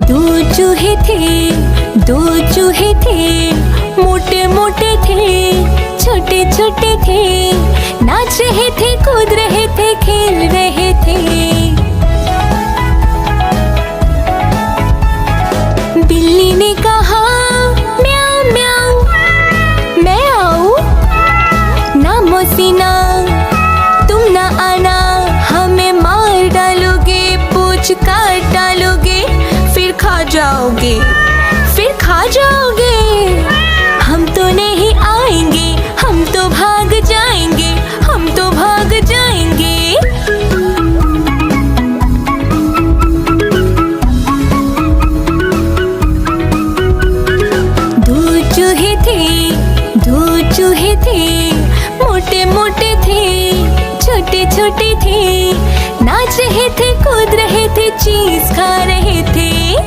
दो चूहे थे, मोटे मोटे थे, छोटे छोटे थे, नाच रहे थे, कूद रहे थे, खेल रहे थे। बिल्ली ने कहा म्याऊ म्याऊ, मैं आऊं? ना मौसी ना, तुम ना आना, हमें मार डालोगे, पूंछ काट डालोगे, फिर खा जाओगे। हम तो नहीं आएंगे, हम तो भाग जाएंगे, हम तो भाग जाएंगे। दो चूहे थे, मोटे मोटे थे, छोटे छोटे थे, नाच रहे थे, कूद रहे थे, चीज खा रहे थे।